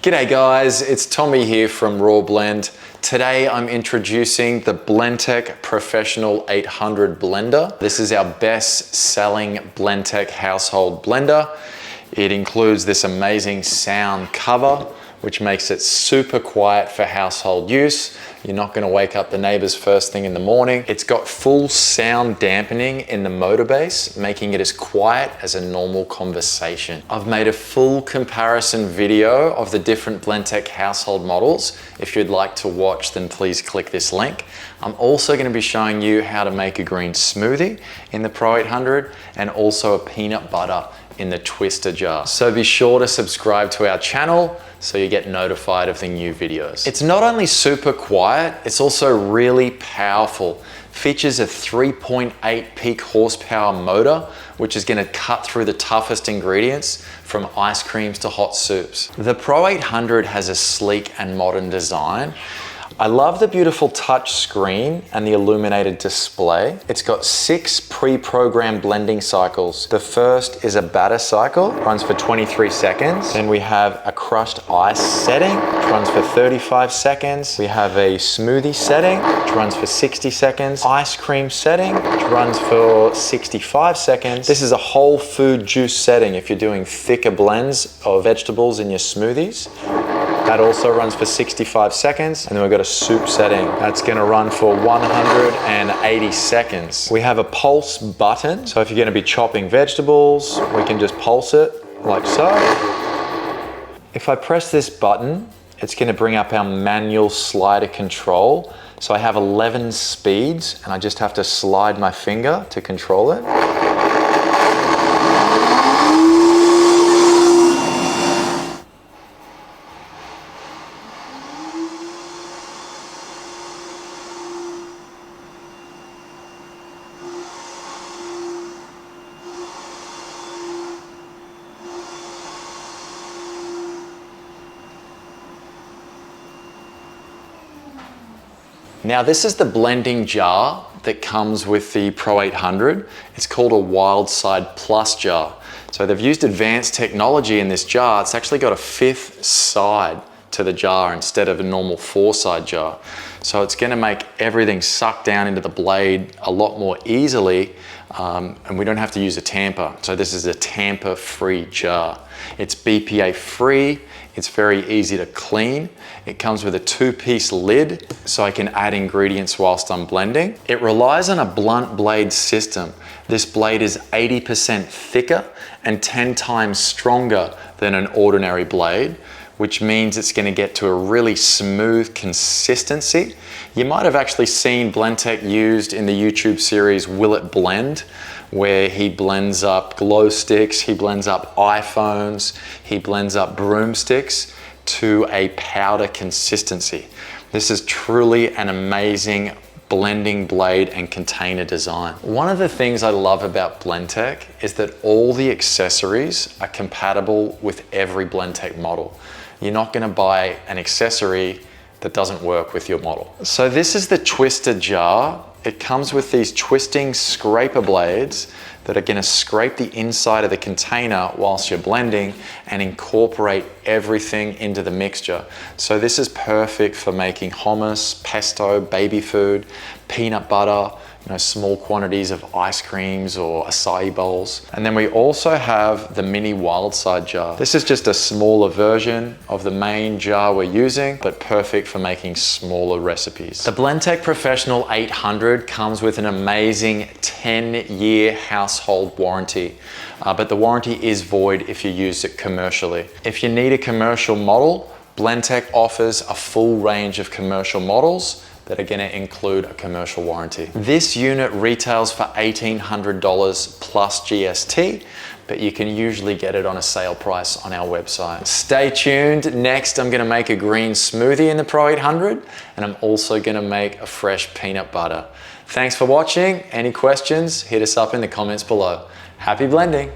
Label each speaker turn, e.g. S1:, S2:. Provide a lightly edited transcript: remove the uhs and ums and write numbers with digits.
S1: G'day guys, it's Tommy here from Raw Blend. Today I'm introducing the Blendtec Professional 800 blender. This is our best selling Blendtec household blender. It includes this amazing sound cover, which makes it super quiet for household use. You're not gonna wake up the neighbors first thing in the morning. It's got full sound dampening in the motor base, making it as quiet as a normal conversation. I've made a full comparison video of the different Blendtec household models. If you'd like to watch, then please click this link. I'm also gonna be showing you how to make a green smoothie in the Pro 800 and also a peanut butter in the twister jar. So be sure to subscribe to our channel so you get notified of the new videos. It's not only super quiet, it's also really powerful. Features a 3.8 peak horsepower motor, which is gonna cut through the toughest ingredients from ice creams to hot soups. The Pro 800 has a sleek and modern design. I love the beautiful touch screen and the illuminated display. It's got 6 pre-programmed blending cycles. The first is a batter cycle, runs for 23 seconds. Then we have a crushed ice setting, which runs for 35 seconds. We have a smoothie setting, which runs for 60 seconds. Ice cream setting, which runs for 65 seconds. This is a whole food juice setting if you're doing thicker blends of vegetables in your smoothies. That also runs for 65 seconds. And then we've got a soup setting. That's gonna run for 180 seconds. We have a pulse button. So if you're gonna be chopping vegetables, we can just pulse it like so. If I press this button, it's gonna bring up our manual slider control. So I have 11 speeds and I just have to slide my finger to control it. Now this is the blending jar that comes with the Pro 800. It's called a Wild Side Plus jar. So they've used advanced technology in this jar. It's actually got a 5th side to the jar instead of a normal 4-side jar. So it's gonna make everything suck down into the blade a lot more easily, and we don't have to use a tamper. So this is a tamper-free jar. It's BPA free. It's very easy to clean. It comes with a 2-piece lid, so I can add ingredients whilst I'm blending. It relies on a blunt blade system. This blade is 80% thicker and 10 times stronger than an ordinary blade, which means it's gonna get to a really smooth consistency. You might have actually seen Blendtec used in the YouTube series Will It Blend, where he blends up glow sticks, he blends up iPhones, he blends up broomsticks to a powder consistency. This is truly an amazing blending blade and container design. One of the things I love about Blendtec is that all the accessories are compatible with every Blendtec model. You're not gonna buy an accessory that doesn't work with your model. So this is the twister jar. It comes with these twisting scraper blades that are gonna scrape the inside of the container whilst you're blending and incorporate everything into the mixture. So this is perfect for making hummus, pesto, baby food, peanut butter, small quantities of ice creams or acai bowls. And then we also have the mini wild side jar. This is just a smaller version of the main jar we're using, but perfect for making smaller recipes. The Blendtec Professional 800 comes with an amazing 10-year household warranty, but the warranty is void if you use it commercially. If you need a commercial model, Blendtec offers a full range of commercial models that are gonna include a commercial warranty. This unit retails for $1,800 plus GST, but you can usually get it on a sale price on our website. Stay tuned. Next, I'm gonna make a green smoothie in the Pro 800, and I'm also gonna make a fresh peanut butter. Thanks for watching. Any questions, hit us up in the comments below. Happy blending.